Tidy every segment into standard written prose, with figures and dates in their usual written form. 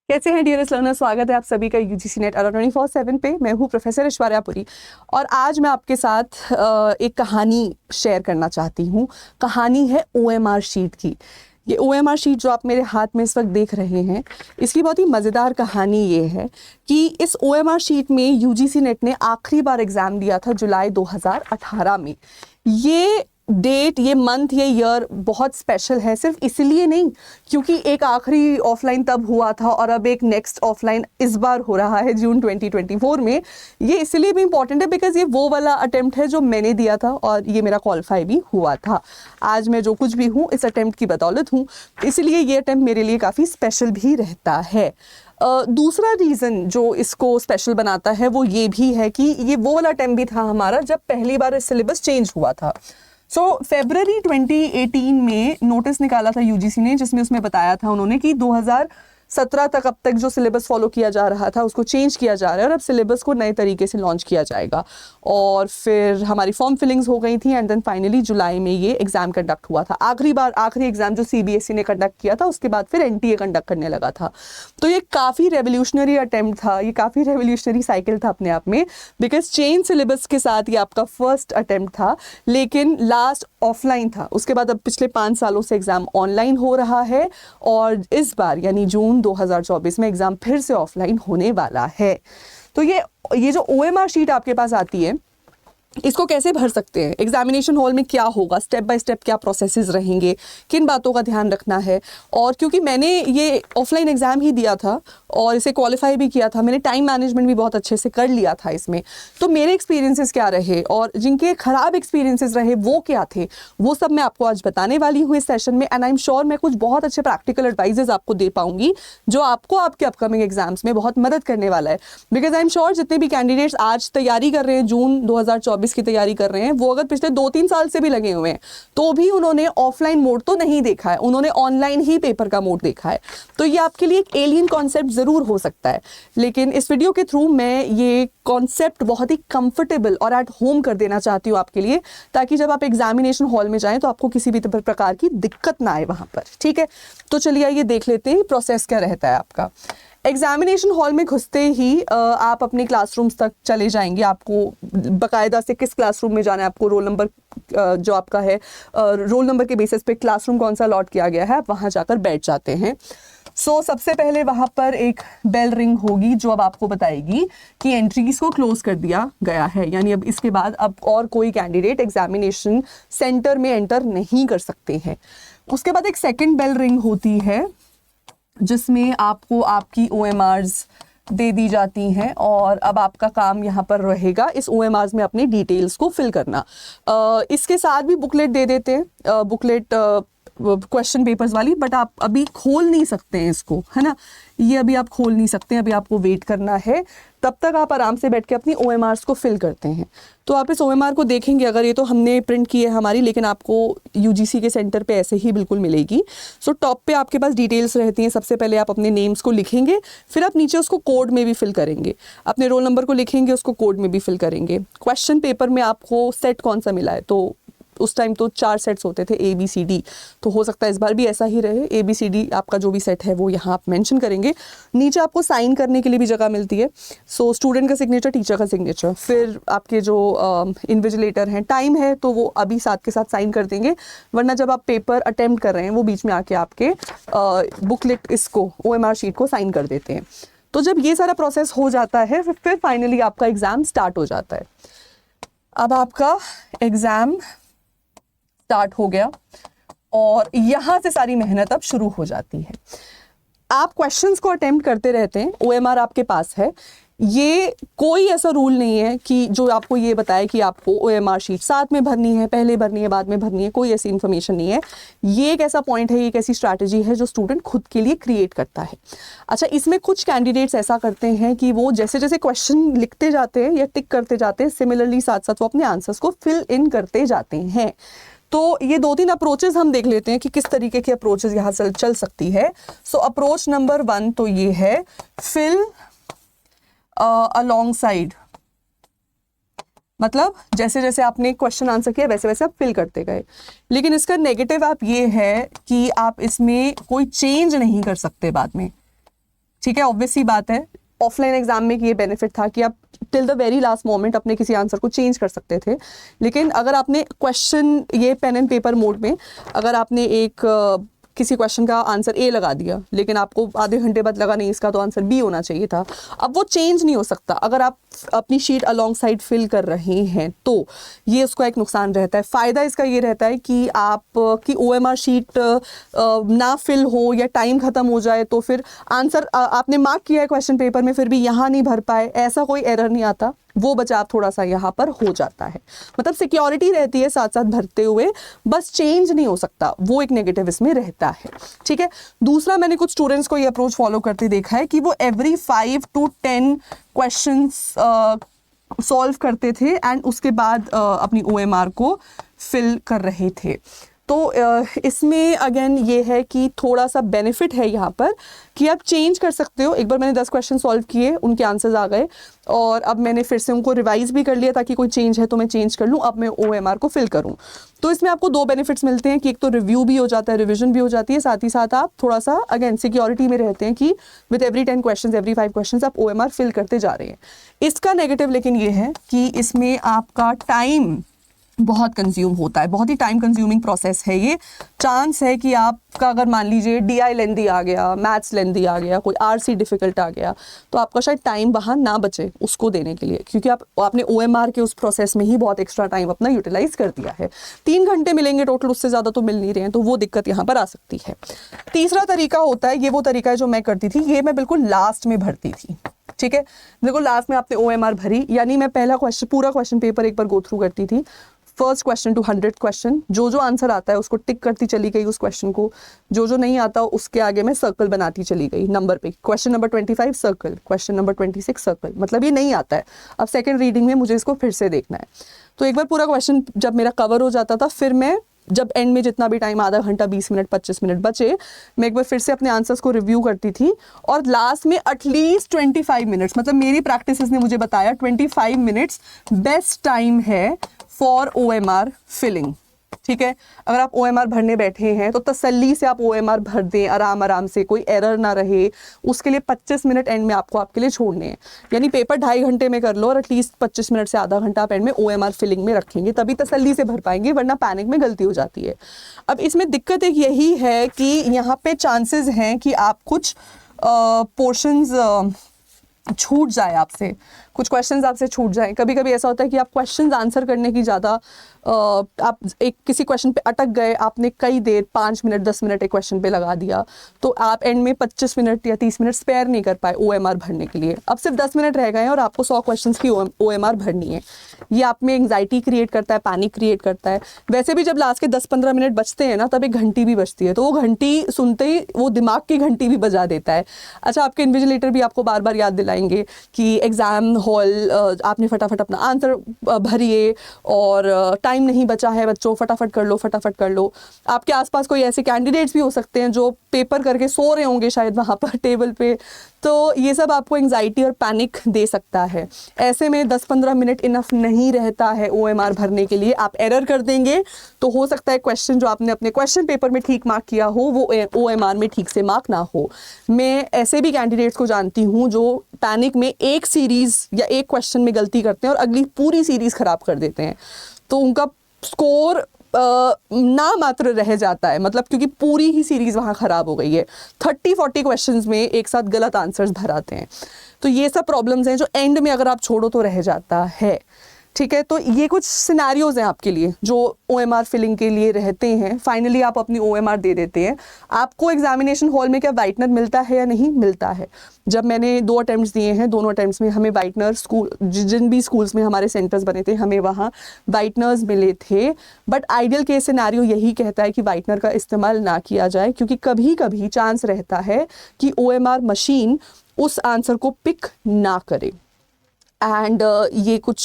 कैसे हैं dearest learner, स्वागत है आप सभी का यूजीसी नेट 24/7 पे। मैं हूँ प्रोफेसर ऐश्वर्यापुरी और आज मैं आपके साथ एक कहानी शेयर करना चाहती हूँ। कहानी है ओएमआर शीट की। ये ओएमआर शीट जो आप मेरे हाथ में इस वक्त देख रहे हैं, इसकी बहुत ही मज़ेदार कहानी ये है कि इस ओएमआर शीट में यूजीसी नेट ने आखिरी बार एग्ज़ाम दिया था जुलाई 2018 में। ये डेट, ये मंथ, ये ईयर बहुत स्पेशल है, सिर्फ इसलिए नहीं क्योंकि एक आखिरी ऑफलाइन तब हुआ था और अब एक नेक्स्ट ऑफलाइन इस बार हो रहा है जून 2024 में। ये इसलिए भी इम्पॉर्टेंट है बिकॉज ये वो वाला अटेम्प्ट है जो मैंने दिया था और ये मेरा क्वालिफाई भी हुआ था। आज मैं जो कुछ भी हूँ इस अटेम्प्ट की बदौलत हूँ, इसलिए ये अटेम्प्ट मेरे लिए काफ़ी स्पेशल भी रहता है। दूसरा रीज़न जो इसको स्पेशल बनाता है वो ये भी है कि ये वो वाला अटेम्प्ट भी था हमारा जब पहली बार सिलेबस चेंज हुआ था। फरवरी 2018 में नोटिस निकाला था यूजीसी ने, जिसमें उसमें बताया था उन्होंने कि 2017 तक अब तक जो सिलेबस फॉलो किया जा रहा था उसको चेंज किया जा रहा है और अब सिलेबस को नए तरीके से लॉन्च किया जाएगा। और फिर हमारी फॉर्म फिलिंग्स हो गई थी एंड देन फाइनली जुलाई में ये एग्ज़ाम कंडक्ट हुआ था। आखिरी एग्ज़ाम जो सीबीएसई ने कंडक्ट किया था, उसके बाद फिर एनटीए कंडक्ट करने लगा था। तो ये काफ़ी रेवोल्यूशनरी अटेम्प्ट था, ये काफ़ी रेवोल्यूशनरी साइकिल था अपने आप में, बिकॉज चेंज सिलेबस के साथ ये आपका फर्स्ट अटेम्प्ट था, लेकिन लास्ट ऑफलाइन था। उसके बाद अब पिछले 5 सालों से एग्ज़ाम ऑनलाइन हो रहा है और इस बार यानी जून 2024 में एग्ज़ाम फिर से ऑफलाइन होने वाला है। तो ये जो ओएमआर शीट आपके पास आती है, इसको कैसे भर सकते हैं, एग्जामिनेशन हॉल में क्या होगा, स्टेप बाय स्टेप क्या प्रोसेसेस रहेंगे, किन बातों का ध्यान रखना है। और क्योंकि मैंने ये ऑफलाइन एग्ज़ाम ही दिया था और इसे क्वालिफाई भी किया था, मैंने टाइम मैनेजमेंट भी बहुत अच्छे से कर लिया था इसमें, तो मेरे एक्सपीरियंसेस क्या रहे और जिनके ख़राब एक्सपीरियंसेस रहे वो क्या थे, वो सब मैं आपको आज बताने वाली हूँ इस सेशन में। एंड आई एम श्योर मैं कुछ बहुत अच्छे प्रैक्टिकल एडवाइजेस आपको दे पाऊंगी जो आपको आपके अपकमिंग एग्जाम्स में बहुत मदद करने वाला है। बिकॉज आई एम श्योर जितने भी कैंडिडेट्स आज तैयारी कर रहे हैं, जून 2024 की तैयारी कर रहे हैं, वो अगर पिछले 2-3 साल से भी लगे हुए हैं तो भी उन्होंने ऑफलाइन मोड तो नहीं देखा है, उन्होंने ऑनलाइन ही पेपर का मोड देखा है। तो ये आपके लिए एक एलियन कॉन्सेप्ट जरूर हो सकता है, लेकिन इस वीडियो के थ्रू मैं ये कॉन्सेप्ट बहुत ही कंफर्टेबल और एट होम कर देना चाहती हूँ आपके लिए, ताकि जब आप एग्जामिनेशन हॉल में जाएं तो आपको किसी भी प्रकार की दिक्कत ना आए वहां पर। ठीक है, तो चलिए आइए देख लेते हैं प्रोसेस क्या रहता है आपका। एग्जामिनेशन हॉल में घुसते ही आप अपने क्लासरूम्स तक चले जाएंगे। आपको बाकायदा से किस क्लासरूम में जाना है, आपको रोल नंबर जो आपका है, रोल नंबर के बेसिस पे क्लासरूम कौन सा अलॉट किया गया है, आप वहाँ जाकर बैठ जाते हैं। सबसे पहले वहाँ पर एक बेल रिंग होगी जो अब आपको बताएगी कि एंट्रीज को क्लोज कर दिया गया है, यानी अब इसके बाद अब और कोई कैंडिडेट एग्जामिनेशन सेंटर में एंटर नहीं कर सकते हैं। उसके बाद एक सेकेंड बेल रिंग होती है जिसमें आपको आपकी OMRs दे दी जाती हैं और अब आपका काम यहाँ पर रहेगा इस OMRs में अपने डिटेल्स को फिल करना। इसके साथ भी बुकलेट दे देते हैं, बुकलेट क्वेश्चन पेपर्स वाली, बट आप अभी खोल नहीं सकते हैं इसको, है ना, ये अभी आप खोल नहीं सकते हैं, अभी आपको वेट करना है। तब तक आप आराम से बैठ के अपनी OMRs को फिल करते हैं। तो आप इस OMR को देखेंगे, अगर ये तो हमने प्रिंट की है हमारी, लेकिन आपको यूजीसी के सेंटर पे ऐसे ही बिल्कुल मिलेगी। टॉप पे आपके पास डिटेल्स रहती हैं। सबसे पहले आप अपने नेम्स को लिखेंगे, फिर आप नीचे उसको कोड में भी फिल करेंगे, अपने रोल नंबर को लिखेंगे, उसको कोड में भी फिल करेंगे। क्वेश्चन पेपर में आपको सेट कौन सा मिला है, तो उस टाइम तो 4 सेट्स होते थे ABCD, तो हो सकता है इस बार भी ऐसा ही रहे। ABCD आपका जो भी सेट है वो यहाँ आप मेंशन करेंगे। नीचे आपको साइन करने के लिए भी जगह मिलती है, स्टूडेंट का सिग्नेचर, टीचर का सिग्नेचर, फिर आपके जो इन्विजिलेटर हैं, टाइम है तो वो अभी साथ के साथ साइन कर देंगे, वरना जब आप पेपर अटेम्प्ट कर रहे हैं वो बीच में आके आपके बुकलेट इसको OMR शीट को साइन कर देते हैं। तो जब ये सारा प्रोसेस हो जाता है फिर फाइनली आपका एग्ज़ाम स्टार्ट हो जाता है। अब आपका एग्ज़ाम स्टार्ट हो गया और यहाँ से सारी मेहनत अब शुरू हो जाती है। आप क्वेश्चंस को अटेम्प्ट करते रहते हैं, OMR आपके पास है। ये कोई ऐसा रूल नहीं है कि जो आपको ये बताए कि आपको OMR शीट साथ में भरनी है, पहले भरनी है, बाद में भरनी है, कोई ऐसी इन्फॉर्मेशन नहीं है। ये एक ऐसा पॉइंट है, ये एक ऐसी स्ट्रैटेजी है जो स्टूडेंट खुद के लिए क्रिएट करता है। अच्छा, इसमें कुछ कैंडिडेट्स ऐसा करते हैं कि वो जैसे जैसे क्वेश्चन लिखते जाते हैं या टिक करते जाते हैं, सिमिलरली साथ साथ वो अपने आंसर्स को फिल इन करते जाते हैं। तो ये 2-3 अप्रोचेस हम देख लेते हैं कि किस तरीके की अप्रोचेस यहाँ से चल सकती है। अप्रोच नंबर 1 तो ये है फिल अलोंग साइड, मतलब जैसे जैसे आपने क्वेश्चन आंसर किया वैसे वैसे आप फिल करते गए। लेकिन इसका नेगेटिव आप ये है कि आप इसमें कोई चेंज नहीं कर सकते बाद में। ठीक है, ऑब्वियस सी बात है। ऑफलाइन एग्जाम में ये बेनिफिट था कि आप till the very last moment अपने किसी आंसर को चेंज कर सकते थे, लेकिन अगर आपने क्वेश्चन ये पेन एंड पेपर मोड में अगर आपने एक किसी क्वेश्चन का आंसर ए लगा दिया, लेकिन आपको आधे घंटे बाद लगा नहीं इसका तो आंसर बी होना चाहिए था, अब वो चेंज नहीं हो सकता। अगर आप अपनी शीट अलॉन्ग साइड फिल कर रहे हैं तो ये उसका एक नुकसान रहता है। फ़ायदा इसका ये रहता है कि आप की OMR शीट ना फिल हो या टाइम ख़त्म हो जाए तो फिर आंसर आपने मार्क किया है क्वेश्चन पेपर में फिर भी यहाँ नहीं भर पाए, ऐसा कोई एरर नहीं आता, वो बचाव थोड़ा सा यहाँ पर हो जाता है। मतलब सिक्योरिटी रहती है साथ साथ भरते हुए, बस चेंज नहीं हो सकता, वो एक नेगेटिव इसमें रहता है। ठीक है, दूसरा मैंने कुछ स्टूडेंट्स को ये अप्रोच फॉलो करते देखा है कि वो एवरी 5 to 10 क्वेश्चंस सॉल्व करते थे एंड उसके बाद अपनी OMR को फिल कर रहे थे। तो इसमें अगेन ये है कि थोड़ा सा बेनिफिट है यहाँ पर कि आप चेंज कर सकते हो। एक बार मैंने 10 क्वेश्चन सॉल्व किए, उनके आंसर्स आ गए और अब मैंने फिर से उनको रिवाइज भी कर लिया ताकि कोई चेंज है तो मैं चेंज कर लूँ, अब मैं OMR को फिल करूँ। तो इसमें आपको 2 बेनिफिट्स मिलते हैं कि एक तो रिव्यू भी हो जाता है, रिविजन भी हो जाती है, साथ ही साथ आप थोड़ा सा अगेन सिक्योरिटी में रहते हैं कि with every 10 question every 5 question आप OMR फिल करते जा रहे हैं। इसका नेगेटिव लेकिन ये है कि इसमें आपका टाइम बहुत कंज्यूम होता है, बहुत ही टाइम कंज्यूमिंग प्रोसेस है ये। चांस है कि आपका अगर मान लीजिए DI लेंदी आ गया, मैथ्स लेंदी आ गया, कोई RC डिफिकल्ट आ गया, तो आपका शायद टाइम वहाँ ना बचे उसको देने के लिए, क्योंकि आपने OMR के उस प्रोसेस में ही बहुत एक्स्ट्रा टाइम अपना यूटिलाइज कर दिया है। 3 घंटे मिलेंगे टोटल, उससे ज़्यादा तो मिल नहीं रहे हैं, तो वो दिक्कत यहाँ पर आ सकती है। तीसरा तरीका होता है, ये वो तरीका है जो मैं करती थी, ये मैं बिल्कुल लास्ट में भरती थी। ठीक है, देखो लास्ट में आपने OMR भरी, यानी मैं पहला क्वेश्चन पूरा क्वेश्चन पेपर एक बार गो थ्रू करती थी, फर्स्ट क्वेश्चन टू 100 क्वेश्चन, जो आंसर आता है उसको टिक करती चली गई उस क्वेश्चन को, जो नहीं आता उसके आगे मैं सर्कल बनाती चली गई नंबर पे। Question number 25 circle, question number 26 circle, मतलब ये नहीं आता है, अब सेकंड रीडिंग में मुझे इसको फिर से देखना है। तो एक बार पूरा क्वेश्चन जब मेरा कवर हो जाता था, फिर मैं जब एंड में जितना भी टाइम आधा घंटा 20 मिनट 25 मिनट बचे, मैं एक बार फिर से अपने आंसर्स को रिव्यू करती थी और लास्ट में एटलीस्ट 25 मिनट्स, मतलब मेरी प्रैक्टिसेस ने मुझे बताया 25 मिनट्स बेस्ट टाइम है फॉर OMR फिलिंग। ठीक है, अगर आप OMR भरने बैठे हैं तो तसल्ली से आप OMR भर दें, आराम से, कोई एरर ना रहे। उसके लिए 25 मिनट एंड में आपको आपके लिए छोड़ने हैं, यानी पेपर 2.5 घंटे में कर लो और एटलीस्ट 25 मिनट से आधा घंटा आप एंड में OMR फिलिंग में रखेंगे, तभी तसल्ली से भर पाएंगे, वरना पैनिक में गलती हो जाती है। अब इसमें दिक्कत एक यही है कि यहाँ पे चांसेस हैं कि आप कुछ पोर्शंस छूट जाए आपसे, कुछ क्वेश्चंस आपसे छूट जाएं। कभी कभी ऐसा होता है कि आप क्वेश्चंस आंसर करने की ज़्यादा आप एक किसी क्वेश्चन पे अटक गए, आपने कई देर 5 मिनट 10 मिनट एक क्वेश्चन पे लगा दिया, तो आप एंड में 25 मिनट या 30 मिनट स्पेयर नहीं कर पाए OMR भरने के लिए। अब सिर्फ 10 मिनट रह गए हैं और आपको 100 क्वेश्चंस की OMR भरनी है। ये आप में एंग्जाइटी क्रिएट करता है, पैनिक क्रिएट करता है। वैसे भी जब लास्ट के 10-15 मिनट बचते हैं ना, तब एक घंटी भी बजती है, तो वो घंटी सुनते ही वो दिमाग की घंटी भी बजा देता है। अच्छा, आपके इन्विजिलेटर भी आपको बार बार याद दिलाएंगे कि एग्ज़ाम हॉल आपने फटाफट अपना आंसर भरिए और टाइम नहीं बचा है बच्चों, फटाफट कर लो। आपके आसपास कोई ऐसे कैंडिडेट्स भी हो सकते हैं जो पेपर करके सो रहे होंगे शायद वहाँ पर टेबल पे, तो ये सब आपको एंग्जाइटी और पैनिक दे सकता है। ऐसे में 10-15 मिनट इनफ नहीं रहता है OMR भरने के लिए। आप एरर कर देंगे तो हो सकता है क्वेश्चन जो आपने अपने क्वेश्चन पेपर में ठीक मार्क किया हो वो OMR में ठीक से मार्क ना हो। मैं ऐसे भी कैंडिडेट्स को जानती हूँ जो पैनिक में एक सीरीज़ या एक क्वेश्चन में गलती करते हैं और अगली पूरी सीरीज़ ख़राब कर देते हैं, तो उनका स्कोर ना मात्र रह जाता है, मतलब क्योंकि पूरी ही सीरीज़ वहाँ ख़राब हो गई है। 30-40 क्वेश्चंस में एक साथ गलत आंसर्स भराते हैं, तो ये सब प्रॉब्लम्स हैं जो एंड में अगर आप छोड़ो तो रह जाता है। ठीक है, तो ये कुछ सिनेरियोज़ हैं आपके लिए जो OMR फिलिंग के लिए रहते हैं। फाइनली आप अपनी OMR दे देते हैं। आपको एग्जामिनेशन हॉल में क्या वाइटनर मिलता है या नहीं मिलता है? जब मैंने 2 अटैम्प्ट्स दिए हैं, दोनों अटैम्प्ट्स में हमें वाइटनर, स्कूल जिन भी स्कूल्स में हमारे सेंटर्स बने थे हमें वहाँ वाइटनर्स मिले थे। बट आइडियल केस सिनेरियो यही कहता है कि वाइटनर का इस्तेमाल ना किया जाए, क्योंकि कभी कभी चांस रहता है कि OMR मशीन उस आंसर को पिक ना करे। एंड ये कुछ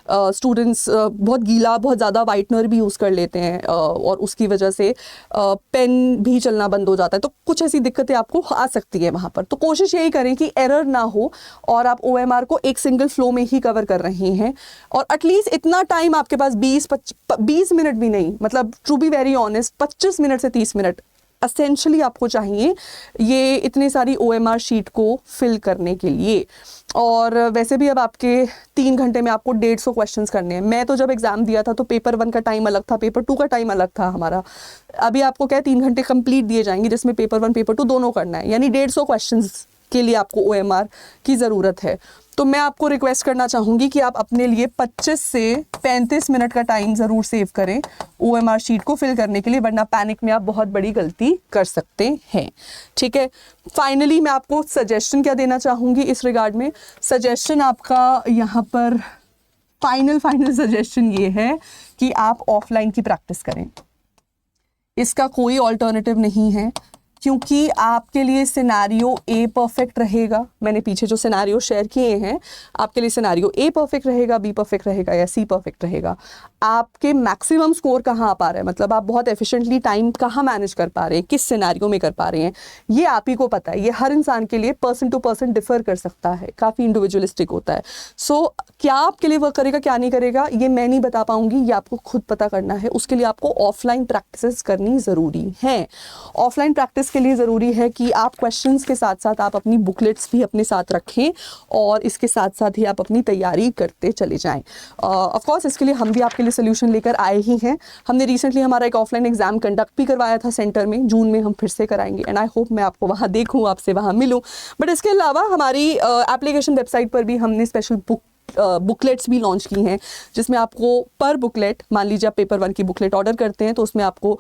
स्टूडेंट्स बहुत गीला, बहुत ज़्यादा वाइटनर भी यूज़ कर लेते हैं और उसकी वजह से पेन भी चलना बंद हो जाता है, तो कुछ ऐसी दिक्कतें आपको आ सकती है वहाँ पर। तो कोशिश यही करें कि एरर ना हो और आप OMR को एक सिंगल फ्लो में ही कवर कर रहे हैं, और एटलीस्ट इतना टाइम आपके पास 20 मिनट भी नहीं, मतलब to be very honest 25 minute से 30 मिनट असेंशली आपको चाहिए ये इतनी सारी OMR शीट को फिल करने के लिए। और वैसे भी अब आपके 3 घंटे में आपको 150 क्वेश्चंस करने हैं। मैं तो जब एग्ज़ाम दिया था तो पेपर 1 का टाइम अलग था, पेपर 2 का टाइम अलग था हमारा। अभी आपको क्या है 3 घंटे कंप्लीट दिए जाएंगे जिसमें पेपर 1 पेपर 2 दोनों करना है, यानी 150 क्वेश्चंस के लिए आपको OMR की ज़रूरत है। तो मैं आपको रिक्वेस्ट करना चाहूँगी कि आप अपने लिए 25 से 35 मिनट का टाइम ज़रूर सेव करें OMR शीट को फिल करने के लिए, वरना पैनिक में आप बहुत बड़ी गलती कर सकते हैं। ठीक है, फाइनली मैं आपको सजेशन क्या देना चाहूँगी इस रिगार्ड में। सजेशन आपका यहाँ पर फाइनल सजेशन ये है कि आप ऑफलाइन की प्रैक्टिस करें, इसका कोई ऑल्टरनेटिव नहीं है, क्योंकि आपके लिए सिनेरियो ए परफेक्ट रहेगा। मैंने पीछे जो सिनेरियो शेयर किए हैं, आपके लिए सिनेरियो ए परफेक्ट रहेगा, बी परफेक्ट रहेगा या सी परफेक्ट रहेगा। आपके मैक्सिमम स्कोर कहाँ आ पा रहे हैं, मतलब आप बहुत एफिशिएंटली टाइम कहाँ मैनेज कर पा रहे हैं, किस सिनेरियो में कर पा रहे हैं, ये आप ही को पता है। ये हर इंसान के लिए पर्सन टू पर्सन डिफर कर सकता है, काफ़ी इंडिविजुअलिस्टिक होता है। सो क्या आपके लिए वर्क करेगा क्या नहीं करेगा ये मैं नहीं बता पाऊंगी, ये आपको खुद पता करना है। उसके लिए आपको ऑफलाइन प्रैक्टिस करनी ज़रूरी है। ऑफलाइन प्रैक्टिस के लिए ज़रूरी है कि आप क्वेश्चंस के साथ साथ आप अपनी बुकलेट्स भी अपने साथ रखें और इसके साथ साथ ही आप अपनी तैयारी करते चले जाएं। ऑफ कोर्स इसके लिए हम भी आपके लिए सोल्यूशन लेकर आए ही हैं। हमने रिसेंटली हमारा एक ऑफलाइन एग्जाम कंडक्ट भी करवाया था सेंटर में, जून में हम फिर से कराएंगे एंड आई होप मैं आपको वहाँ देखूँ, आपसे वहाँ मिलूँ। बट इसके अलावा हमारी एप्लीकेशन वेबसाइट पर भी हमने स्पेशल बुकलेट्स भी लॉन्च की हैं, जिसमें आपको पर बुकलेट, मान लीजिए आप पेपर 1 की बुकलेट ऑर्डर करते हैं तो उसमें आपको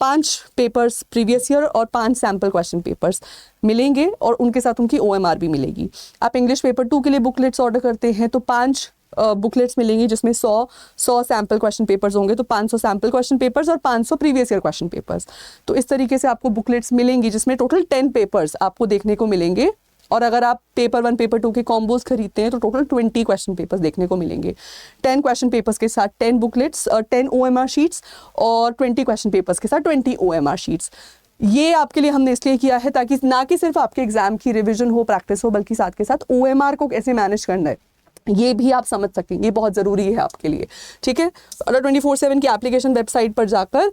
5 पेपर्स प्रीवियस ईयर और 5 सैम्पल क्वेश्चन पेपर्स मिलेंगे और उनके साथ उनकी OMR भी मिलेगी। आप इंग्लिश पेपर 2 के लिए बुकलेट्स ऑर्डर करते हैं तो 5 बुकलेट्स मिलेंगी जिसमें 100 सैम्पल क्वेश्चन पेपर्स होंगे, तो 500 सैम्पल क्वेश्चन पेपर्स और 500 प्रीवियस ईयर क्वेश्चन पेपर्स। तो इस तरीके से आपको बुकलेट्स मिलेंगी जिसमें टोटल 10 पेपर्स आपको देखने को मिलेंगे। और अगर आप पेपर 1 पेपर 2 के कॉम्बोज खरीदते हैं तो टोटल 20 क्वेश्चन पेपर्स देखने को मिलेंगे। 10 क्वेश्चन पेपर्स के साथ 10 बुकलेट्स और 10 OMR शीट्स और 20 क्वेश्चन पेपर्स के साथ 20 OMR शीट्स। ये आपके लिए हमने इसलिए किया है ताकि ना कि सिर्फ आपके एग्जाम की रिविजन हो, प्रैक्टिस हो, बल्कि साथ के साथ OMR को कैसे मैनेज करना है ये भी आप समझ सकें। ये बहुत ज़रूरी है आपके लिए। ठीक है, अडर 24/7 की एप्लीकेशन वेबसाइट पर जाकर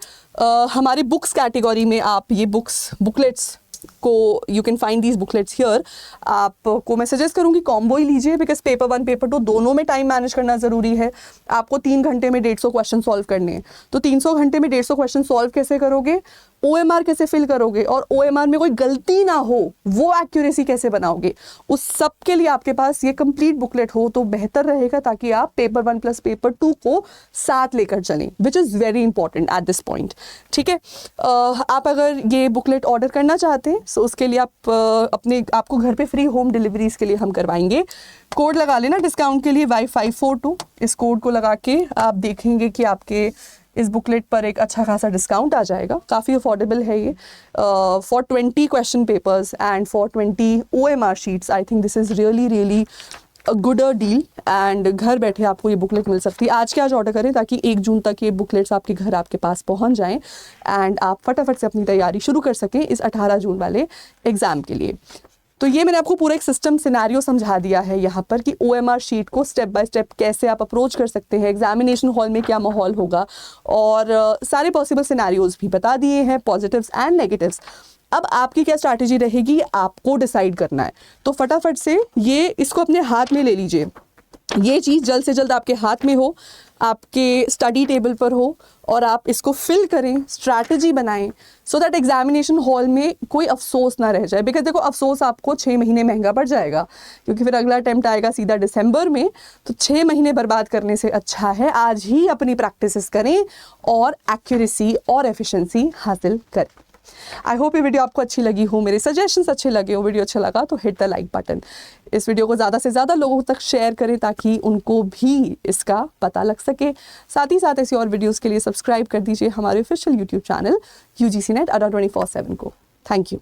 हमारी बुक्स कैटेगरी में आप ये बुकलेट्स को you can find these booklets here. आपको मैं सजेस्ट करूँगी कॉम्बो ही लीजिए, बिकॉज पेपर 1 पेपर 2 दोनों में टाइम मैनेज करना ज़रूरी है। आपको 3 घंटे में 150 क्वेश्चन सॉल्व करने हैं, तो 300 घंटे में 150 क्वेश्चन सॉल्व कैसे करोगे, OMR कैसे फिल करोगे और OMR में कोई गलती ना हो वो एक्यूरेसी कैसे बनाओगे, उस सब के लिए आपके पास ये कंप्लीट बुकलेट हो तो बेहतर रहेगा, ताकि आप पेपर 1 प्लस पेपर 2 को साथ लेकर चलें, which is very important at this point. ठीक है, आप अगर ये बुकलेट ऑर्डर करना चाहते हैं तो उसके लिए आपको घर पे फ्री होम डिलीवरीज के लिए हम करवाएंगे। कोड लगा लेना डिस्काउंट के लिए Y542। इस कोड को लगा के आप देखेंगे कि आपके इस बुकलेट पर एक अच्छा खासा डिस्काउंट आ जाएगा। काफ़ी अफोर्डेबल है ये for 20 question papers and for 20 OMR sheets. I think this is really a good deal and घर बैठे आपको ये बुकलेट मिल सकती है। आज के आज ऑर्डर करें ताकि 1 जून तक ये बुकलेट्स आपके घर आपके पास पहुंच जाएं एंड आप फटाफट से अपनी तैयारी शुरू कर सकें इस 18 जून वाले एग्ज़ाम के लिए। तो ये मैंने आपको पूरा एक सिस्टम सिनेरियो समझा दिया है यहाँ पर कि OMR शीट को स्टेप बाय स्टेप कैसे आप अप्रोच कर सकते हैं, एग्जामिनेशन हॉल में क्या माहौल होगा और सारे पॉसिबल सिनेरियोज भी बता दिए हैं, पॉजिटिव्स एंड नेगेटिव्स। अब आपकी क्या स्ट्रैटेजी रहेगी आपको डिसाइड करना है, तो फटाफट से ये इसको अपने हाथ में ले लीजिए। ये चीज़ जल्द से जल्द आपके हाथ में हो, आपके स्टडी टेबल पर हो और आप इसको फिल करें, स्ट्रैटेजी बनाएं सो दैट एग्जामिनेशन हॉल में कोई अफसोस ना रह जाए। बिकॉज देखो अफसोस आपको 6 महीने महंगा पड़ जाएगा, क्योंकि फिर अगला अटेम्प्ट आएगा सीधा दिसंबर में, तो 6 महीने बर्बाद करने से अच्छा है आज ही अपनी प्रैक्टिस करें और एक्यूरेसी और एफिशिएंसी हासिल करें। आई होप ये वीडियो आपको अच्छी लगी हो, मेरे सजेशंस अच्छे लगे हो। वीडियो अच्छा लगा तो हिट द लाइक बटन। इस वीडियो को ज़्यादा से ज़्यादा लोगों तक शेयर करें ताकि उनको भी इसका पता लग सके। साथ ही साथ ऐसी और वीडियोस के लिए सब्सक्राइब कर दीजिए हमारे official YouTube channel UGC NET Adda 24/7 को। Thank you.